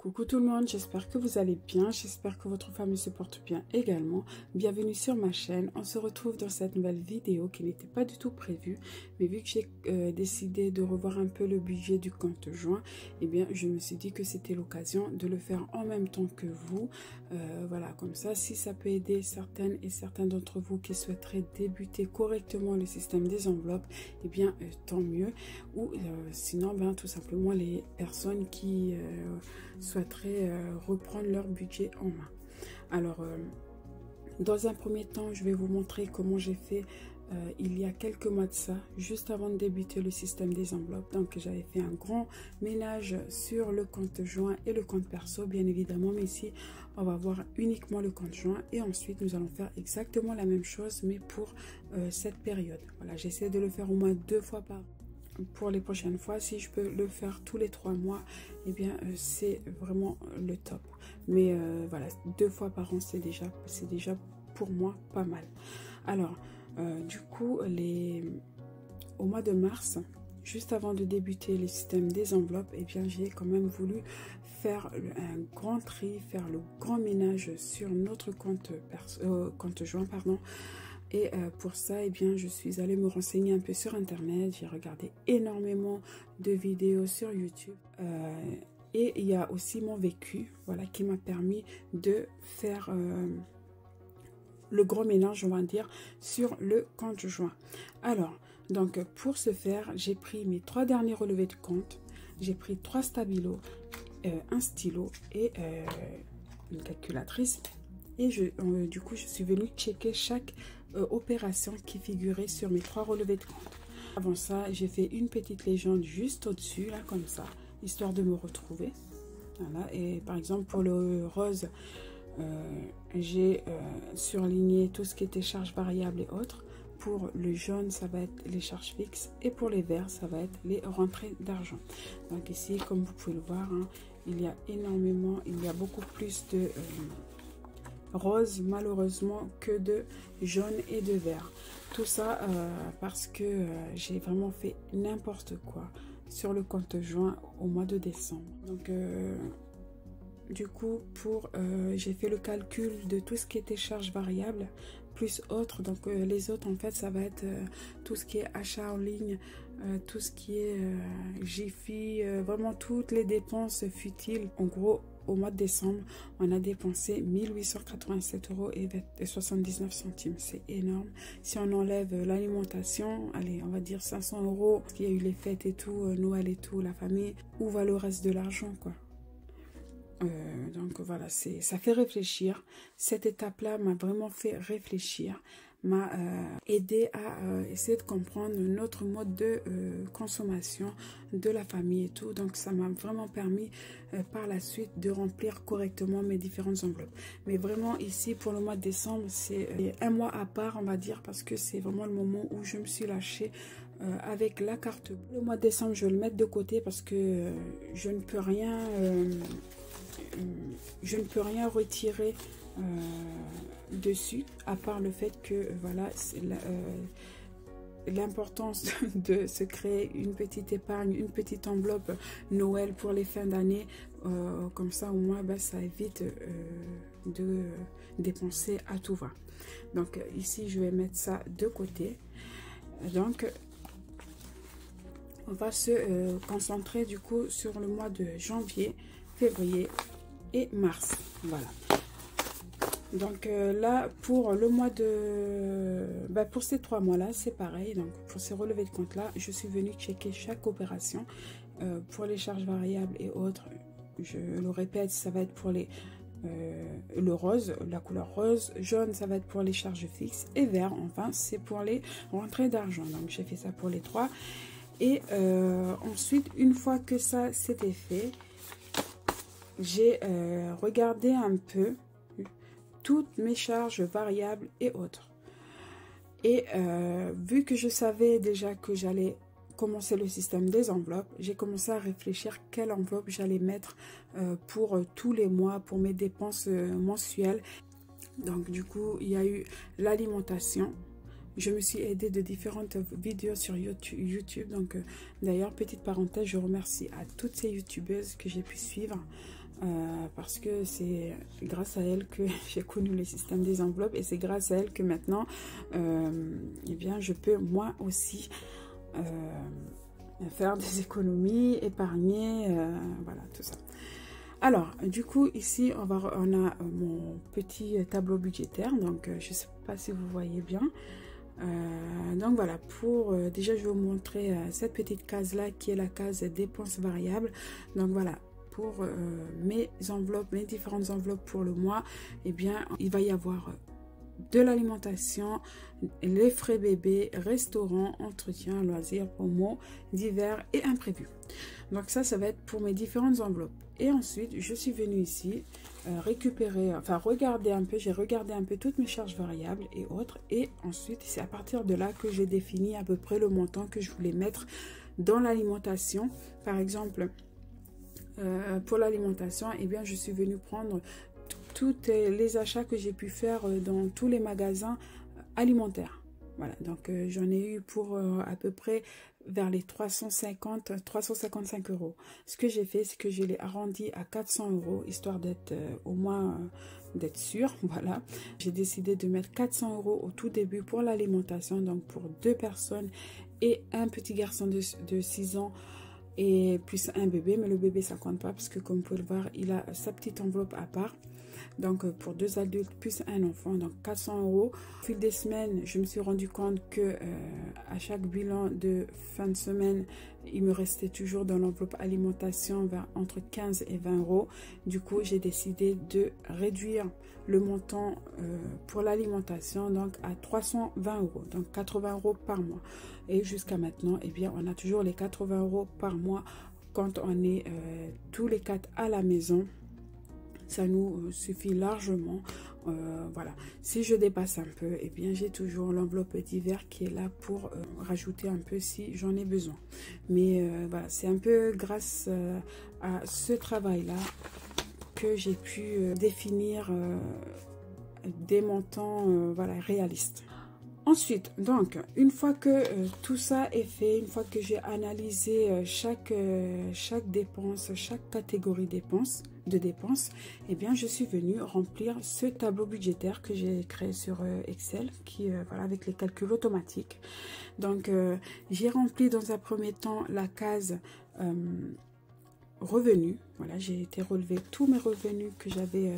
Coucou tout le monde, j'espère que vous allez bien, j'espère que votre famille se porte bien également. Bienvenue sur ma chaîne, on se retrouve dans cette nouvelle vidéo qui n'était pas du tout prévue. Mais vu que j'ai décidé de revoir un peu le budget du compte joint, eh bien je me suis dit que c'était l'occasion de le faire en même temps que vous. Voilà, comme ça, si ça peut aider certaines et certains d'entre vous qui souhaiteraient débuter correctement le système des enveloppes, eh bien tant mieux. Ou sinon, ben, tout simplement les personnes qui souhaiteraient reprendre leur budget en main. Alors, dans un premier temps, je vais vous montrer comment j'ai fait il y a quelques mois de ça, juste avant de débuter le système des enveloppes. Donc, j'avais fait un grand ménage sur le compte joint et le compte perso, bien évidemment. Mais ici, on va voir uniquement le compte joint. Et ensuite, nous allons faire exactement la même chose, mais pour cette période. Voilà, j'essaie de le faire au moins 2 fois par an. Pour les prochaines fois, si je peux le faire tous les 3 mois, eh bien c'est vraiment le top. Mais voilà, 2 fois par an, c'est déjà pour moi pas mal. Alors du coup, au mois de mars, juste avant de débuter le système des enveloppes, eh bien j'ai quand même voulu faire un grand tri, faire le grand ménage sur notre compte joint, pardon. Et pour ça, eh bien, je suis allée me renseigner un peu sur Internet. J'ai regardé énormément de vidéos sur YouTube. Et il y a aussi mon vécu, voilà, qui m'a permis de faire le gros mélange, on va dire, sur le compte joint. Alors, donc, pour ce faire, j'ai pris mes 3 derniers relevés de compte. J'ai pris 3 stabilos, un stylo et une calculatrice. Et du coup, je suis venue checker chaque opération qui figurait sur mes 3 relevés de compte. Avant ça, j'ai fait une petite légende juste au-dessus, là, comme ça, histoire de me retrouver. Voilà. Et par exemple, pour le rose, j'ai surligné tout ce qui était charges variables et autres. Pour le jaune, ça va être les charges fixes. Et pour les verts, ça va être les rentrées d'argent. Donc ici, comme vous pouvez le voir, hein, il y a beaucoup plus de rose malheureusement que de jaune et de vert. Tout ça parce que j'ai vraiment fait n'importe quoi sur le compte joint au mois de décembre. Donc du coup, j'ai fait le calcul de tout ce qui était charge variable plus autres. Donc les autres, en fait, ça va être tout ce qui est achat en ligne, tout ce qui est Jiffy, vraiment toutes les dépenses futiles. En gros, au mois de décembre, on a dépensé 1887 € et 79 centimes. C'est énorme. Si on enlève l'alimentation, allez, on va dire 500 €, parce qu'il y a eu les fêtes et tout, Noël et tout, la famille, où va le reste de l'argent, quoi? Donc voilà, ça fait réfléchir. Cette étape-là m'a vraiment fait réfléchir, m'a aidé à essayer de comprendre notre mode de consommation de la famille et tout. Donc ça m'a vraiment permis par la suite de remplir correctement mes différentes enveloppes. Mais vraiment ici pour le mois de décembre, c'est un mois à part, on va dire, parce que c'est vraiment le moment où je me suis lâchée avec la carte bleue. Le mois de décembre, je vais le mettre de côté parce que je ne peux rien retirer dessus, à part le fait que voilà, c'est l'importance de se créer une petite épargne, une petite enveloppe Noël pour les fins d'année. Comme ça au moins ça évite de dépenser à tout va. Donc ici je vais mettre ça de côté. Donc on va se concentrer du coup sur le mois de janvier, février et mars. Voilà. Donc là, pour le mois de... pour ces 3 mois-là, c'est pareil. Donc pour ces relevés de compte-là, je suis venue checker chaque opération. Pour les charges variables et autres, je le répète, ça va être pour le rose, la couleur rose. Jaune, ça va être pour les charges fixes. Et vert, enfin, c'est pour les rentrées d'argent. Donc j'ai fait ça pour les 3. Et ensuite, une fois que ça c'était fait, j'ai regardé un peu toutes mes charges variables et autres. Et vu que je savais déjà que j'allais commencer le système des enveloppes, j'ai commencé à réfléchir quelle enveloppe j'allais mettre pour tous les mois, pour mes dépenses mensuelles. Donc du coup, il y a eu l'alimentation, je me suis aidée de différentes vidéos sur YouTube. Donc, d'ailleurs, petite parenthèse, je remercie à toutes ces youtubeuses que j'ai pu suivre. Parce que c'est grâce à elle que j'ai connu le système des enveloppes. Et c'est grâce à elle que maintenant, eh bien, je peux moi aussi faire des économies, épargner, voilà, tout ça. Alors, du coup, ici, on a mon petit tableau budgétaire. Donc, je ne sais pas si vous voyez bien. Donc, voilà, déjà, je vais vous montrer cette petite case-là qui est la case dépenses variables. Donc, voilà, pour mes enveloppes, mes différentes enveloppes pour le mois, eh bien, il va y avoir de l'alimentation, les frais bébés, restaurant, entretien, loisirs, promos, divers et imprévus. Donc ça va être pour mes différentes enveloppes. Et ensuite, je suis venue ici regarder un peu, j'ai regardé un peu toutes mes charges variables et autres. Et ensuite, c'est à partir de là que j'ai défini à peu près le montant que je voulais mettre dans l'alimentation. Par exemple, pour l'alimentation, eh bien, je suis venue prendre tous les achats que j'ai pu faire dans tous les magasins alimentaires. Voilà, donc j'en ai eu pour à peu près vers les 355 euros. Ce que j'ai fait, c'est que je l'ai arrondi à 400 euros, histoire d'être au moins d'être sûr. Voilà, j'ai décidé de mettre 400 euros au tout début pour l'alimentation, donc pour 2 personnes et un petit garçon de 6 ans. Et plus un bébé, mais le bébé ça compte pas parce que comme vous pouvez le voir, il a sa petite enveloppe à part. Donc pour 2 adultes plus un enfant, donc 400 euros. Au fil des semaines, je me suis rendu compte que à chaque bilan de fin de semaine, il me restait toujours dans l'enveloppe alimentation entre 15 et 20 euros. Du coup, j'ai décidé de réduire le montant pour l'alimentation donc à 320 euros, donc 80 euros par mois. Et jusqu'à maintenant, eh bien, on a toujours les 80 euros par mois quand on est tous les 4 à la maison. Ça nous suffit largement. Voilà, si je dépasse un peu, eh bien j'ai toujours l'enveloppe d'hiver qui est là pour rajouter un peu si j'en ai besoin. Mais voilà, c'est un peu grâce à ce travail-là que j'ai pu définir des montants voilà, réalistes. Ensuite, donc, une fois que tout ça est fait, une fois que j'ai analysé chaque dépense, chaque catégorie de dépenses, eh bien, je suis venue remplir ce tableau budgétaire que j'ai créé sur Excel, voilà, avec les calculs automatiques. Donc, j'ai rempli dans un premier temps la case revenus. Voilà, j'ai été relever tous mes revenus que j'avais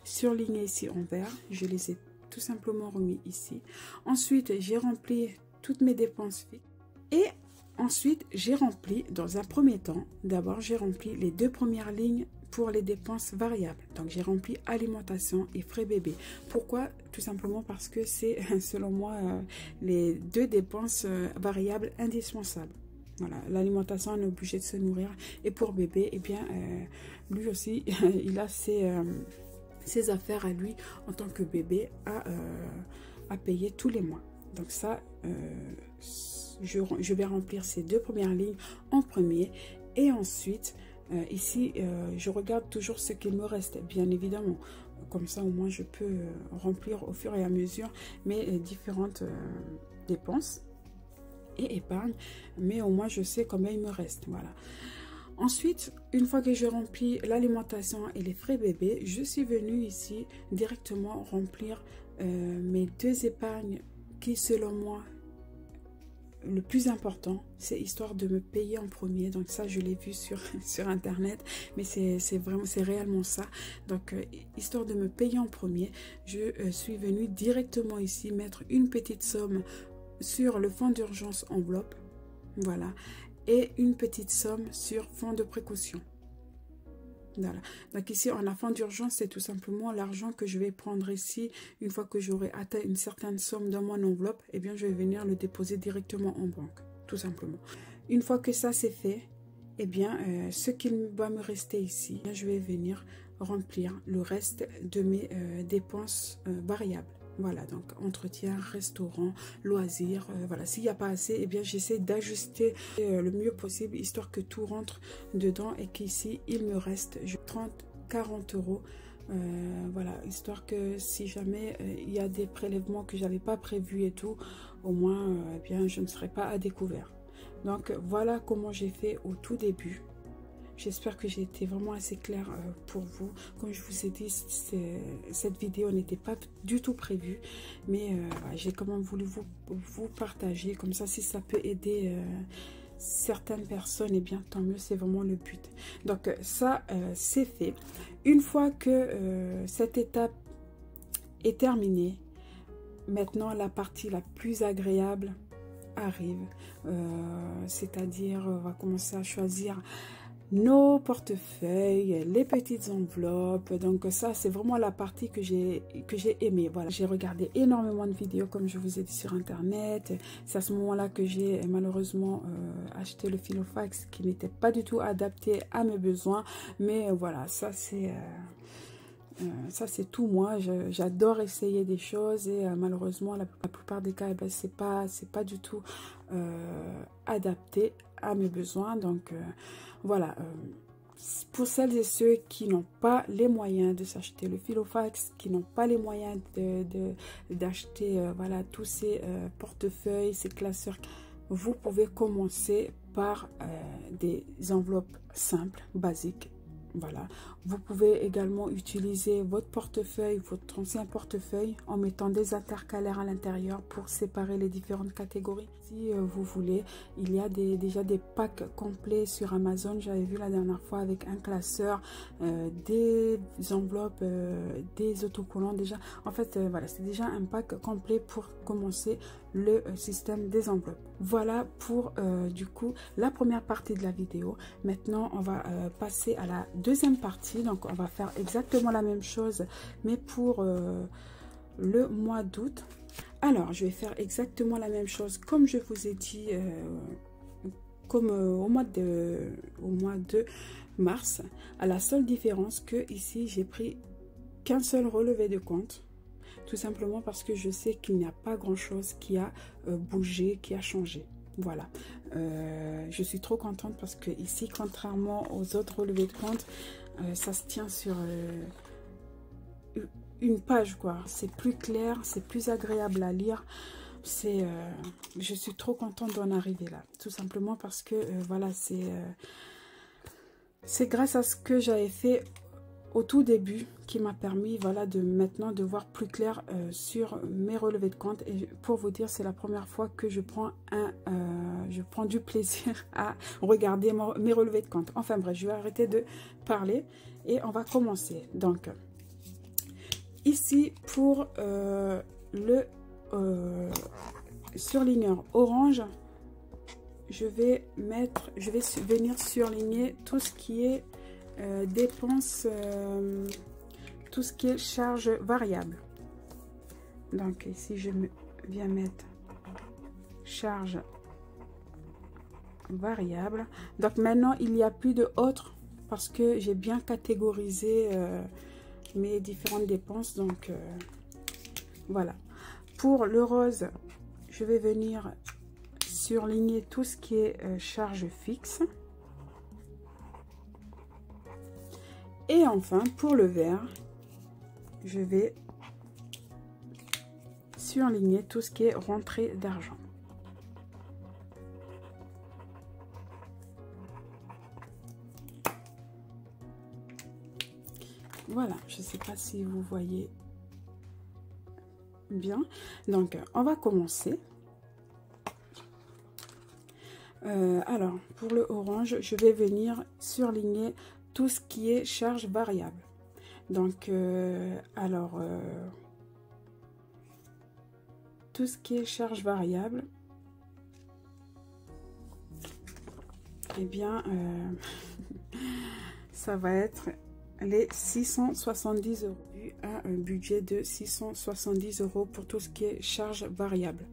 surlignés ici en vert. Je les ai tout simplement remis ici. Ensuite, j'ai rempli toutes mes dépenses fixes. Et ensuite, j'ai rempli, dans un premier temps, d'abord, j'ai rempli les 2 premières lignes pour les dépenses variables. Donc, j'ai rempli alimentation et frais bébé. Pourquoi? Tout simplement parce que c'est, selon moi, les 2 dépenses variables indispensables. Voilà, l'alimentation, on est obligé de se nourrir. Et pour bébé, eh bien, lui aussi, il a ses affaires à lui en tant que bébé à payer tous les mois. Donc ça, je vais remplir ces 2 premières lignes en premier. Et ensuite, ici, je regarde toujours ce qu'il me reste, bien évidemment. Comme ça, au moins, je peux remplir au fur et à mesure mes différentes dépenses et épargne. Mais au moins, je sais combien il me reste. Voilà. Ensuite, une fois que j'ai rempli l'alimentation et les frais bébés, je suis venue ici directement remplir mes 2 épargnes qui, selon moi, le plus important, c'est histoire de me payer en premier. Donc ça, je l'ai vu sur Internet, mais c'est réellement ça. Donc, histoire de me payer en premier, je suis venue directement ici mettre une petite somme sur le fonds d'urgence enveloppe. Voilà. Et une petite somme sur fonds de précaution. Voilà. Donc ici, on a fonds d'urgence, c'est tout simplement l'argent que je vais prendre ici. Une fois que j'aurai atteint une certaine somme dans mon enveloppe, eh bien, je vais venir le déposer directement en banque, tout simplement. Une fois que ça c'est fait, eh bien, ce qu'il va me rester ici, je vais venir remplir le reste de mes dépenses variables. Voilà, donc entretien, restaurant, loisirs, voilà. S'il n'y a pas assez, eh bien j'essaie d'ajuster le mieux possible, histoire que tout rentre dedans et qu'ici, il me reste 30-40 euros Voilà, histoire que si jamais il y a des prélèvements que j'avais pas prévus et tout, au moins eh bien je ne serai pas à découvert. Donc voilà comment j'ai fait au tout début. J'espère que j'ai été vraiment assez claire pour vous. Comme je vous ai dit, cette vidéo n'était pas du tout prévue, mais j'ai quand même voulu vous partager, comme ça si ça peut aider certaines personnes, et bien tant mieux, c'est vraiment le but. Donc ça c'est fait. Une fois que cette étape est terminée, maintenant la partie la plus agréable arrive, c'est-à-dire on va commencer à choisir nos portefeuilles, les petites enveloppes. Donc ça c'est vraiment la partie que j'ai aimé. Voilà, j'ai regardé énormément de vidéos comme je vous ai dit sur internet. C'est à ce moment là que j'ai malheureusement acheté le Filofax qui n'était pas du tout adapté à mes besoins, mais voilà, ça c'est tout moi. J'adore essayer des choses et malheureusement la plupart des cas eh ben, c'est pas du tout adapté à mes besoins. Donc voilà, pour celles et ceux qui n'ont pas les moyens de s'acheter le Filofax, qui n'ont pas les moyens d'acheter voilà, tous ces portefeuilles, ces classeurs, vous pouvez commencer par des enveloppes simples, basiques. Voilà, vous pouvez également utiliser votre portefeuille, votre ancien portefeuille, en mettant des intercalaires à l'intérieur pour séparer les différentes catégories. Si vous voulez, il y a déjà des packs complets sur Amazon. J'avais vu la dernière fois avec un classeur, des enveloppes, des autocollants déjà. En fait, voilà, c'est déjà un pack complet pour commencer le système des enveloppes. Voilà pour du coup la première partie de la vidéo. Maintenant on va passer à la deuxième partie. Donc on va faire exactement la même chose mais pour le mois d'août. Alors je vais faire exactement la même chose comme je vous ai dit comme au mois de mars, à la seule différence que ici j'ai pris qu'un seul relevé de compte. Tout simplement parce que je sais qu'il n'y a pas grand chose qui a bougé, qui a changé. Voilà, je suis trop contente parce que ici, contrairement aux autres relevés de compte, ça se tient sur une page, quoi. C'est plus clair, c'est plus agréable à lire. Je suis trop contente d'en arriver là. Tout simplement parce que voilà, c'est grâce à ce que j'avais fait au tout début qui m'a permis voilà maintenant de voir plus clair sur mes relevés de compte. Et pour vous dire, c'est la première fois que je prends du plaisir à regarder mes relevés de compte. Enfin bref, je vais arrêter de parler et on va commencer. Donc ici pour le surligneur orange, je vais venir surligner tout ce qui est dépenses, tout ce qui est charge variable. Donc ici je viens mettre charge variable. Donc maintenant il n'y a plus de autres parce que j'ai bien catégorisé mes différentes dépenses. Donc voilà, pour le rose je vais venir surligner tout ce qui est charge fixe. Et enfin, pour le vert, je vais surligner tout ce qui est rentrée d'argent. Voilà, je ne sais pas si vous voyez bien. Donc, on va commencer. Alors, pour le orange, je vais venir surligner tout ce qui est charge variable. Donc tout ce qui est charge variable, eh bien ça va être les 670 €, un budget de 670 € pour tout ce qui est charge variable.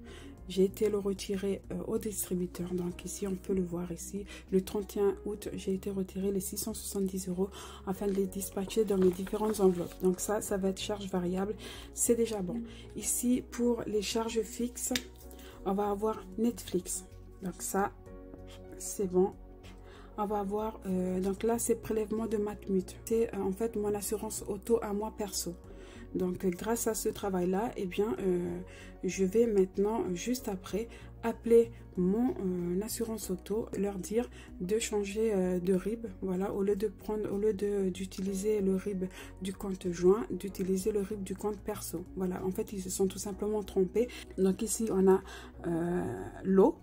J'ai été le retirer au distributeur. Donc ici, on peut le voir ici. Le 31 août, j'ai été retirer les 670 € afin de les dispatcher dans mes différentes enveloppes. Donc ça va être charge variable. C'est déjà bon. Ici, pour les charges fixes, on va avoir Netflix. Donc ça, c'est bon. on va avoir, donc là c'est prélèvement de Matmut. C'est en fait mon assurance auto à moi perso. Donc grâce à ce travail là, eh bien je vais maintenant juste après appeler mon assurance auto, leur dire de changer de RIB, voilà, au lieu d'utiliser le RIB du compte joint, d'utiliser le RIB du compte perso. Voilà, en fait ils se sont tout simplement trompés. Donc ici on a l'eau,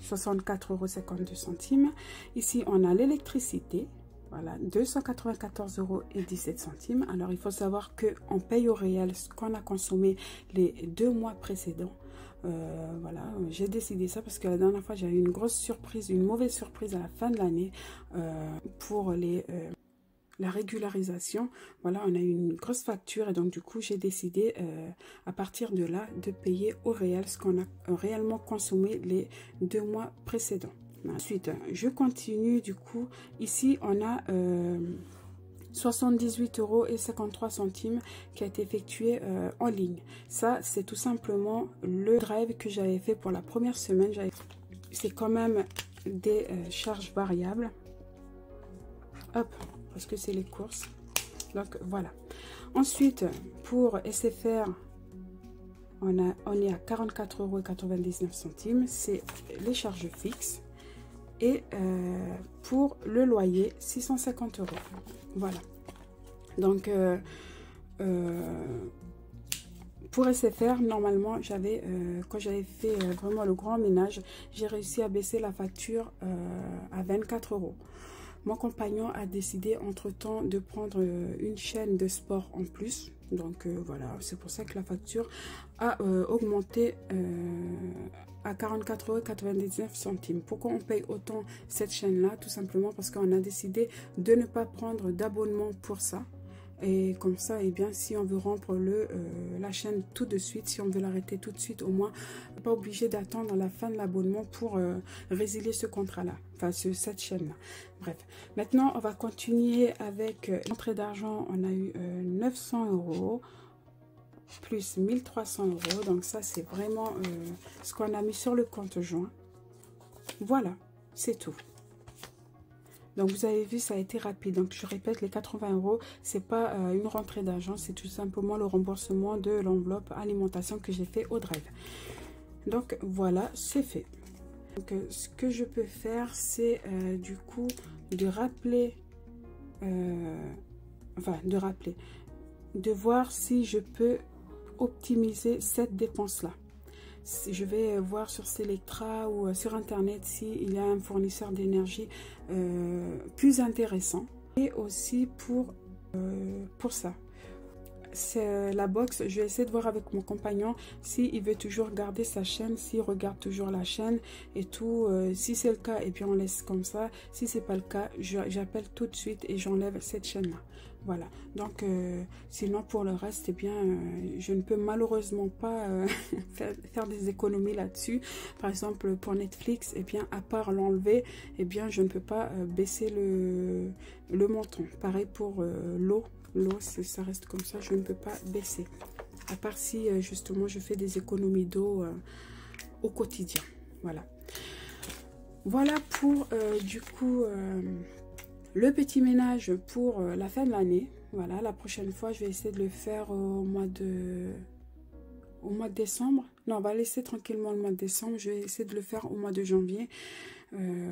64,52 €. Ici on a l'électricité, voilà, 294,17 €. Alors il faut savoir que on paye au réel ce qu'on a consommé les 2 mois précédents. Voilà, j'ai décidé ça parce que la dernière fois j'ai eu une grosse surprise, une mauvaise surprise à la fin de l'année pour la régularisation. Voilà, on a eu une grosse facture et donc du coup j'ai décidé à partir de là de payer au réel ce qu'on a réellement consommé les 2 mois précédents. Ensuite je continue, du coup ici on a 78,53 € qui a été effectué en ligne. Ça c'est tout simplement le drive que j'avais fait pour la première semaine. C'est quand même des charges variables, hop, parce que c'est les courses. Donc voilà. Ensuite pour SFR on est à 44,99 €, c'est les charges fixes. Et pour le loyer 650 €. Voilà, donc pour SFR normalement j'avais quand j'avais fait vraiment le grand ménage, j'ai réussi à baisser la facture à 24 €. Mon compagnon a décidé entre temps de prendre une chaîne de sport en plus. Donc voilà, c'est pour ça que la facture a augmenté à 44,99 €. Pourquoi on paye autant cette chaîne là? Tout simplement parce qu'on a décidé de ne pas prendre d'abonnement pour ça. Et comme ça, et bien si on veut rompre la chaîne tout de suite, si on veut l'arrêter tout de suite, au moins pas obligé d'attendre la fin de l'abonnement pour résilier ce contrat là, enfin cette chaîne là. Bref, maintenant on va continuer avec l'entrée d'argent. On a eu 900 € plus 1300 €. Donc ça c'est vraiment ce qu'on a mis sur le compte joint. Voilà, c'est tout. Donc vous avez vu, ça a été rapide. Donc je répète, les 80 €, c'est pas une rentrée d'argent, c'est tout simplement le remboursement de l'enveloppe alimentation que j'ai fait au drive. Donc voilà, c'est fait. Donc ce que je peux faire, c'est du coup de rappeler, de voir si je peux optimiser cette dépense là. Je vais voir sur Selectra ou sur internet s'il y a un fournisseur d'énergie plus intéressant. Et aussi pour ça, c'est la box. Je vais essayer de voir avec mon compagnon s'il veut toujours garder sa chaîne, s'il regarde toujours la chaîne et tout. Si c'est le cas, et puis on laisse comme ça. Si c'est pas le cas, j'appelle tout de suite et j'enlève cette chaîne là. Voilà, donc sinon pour le reste, eh bien, je ne peux malheureusement pas faire des économies là-dessus. Par exemple pour Netflix, eh bien, à part l'enlever, eh bien, je ne peux pas baisser le montant. Pareil pour l'eau, ça reste comme ça, je ne peux pas baisser. À part si justement je fais des économies d'eau au quotidien. Voilà. Voilà pour du coup... le petit ménage pour la fin de l'année. Voilà, la prochaine fois, je vais essayer de le faire au mois de décembre. Non, on va laisser tranquillement le mois de décembre. Je vais essayer de le faire au mois de janvier.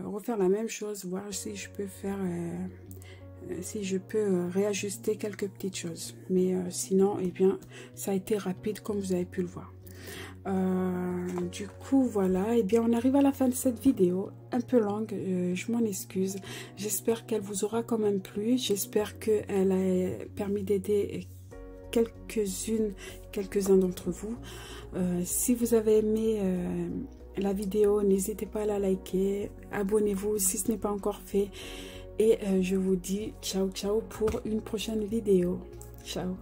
Refaire la même chose, voir si je peux faire... si je peux réajuster quelques petites choses. Mais sinon, eh bien, ça a été rapide comme vous avez pu le voir. Du coup voilà, et bien on arrive à la fin de cette vidéo un peu longue, je m'en excuse. J'espère qu'elle vous aura quand même plu, j'espère qu'elle a permis d'aider quelques-uns d'entre vous. Si vous avez aimé la vidéo, n'hésitez pas à la liker, abonnez-vous si ce n'est pas encore fait, et je vous dis ciao ciao pour une prochaine vidéo. Ciao.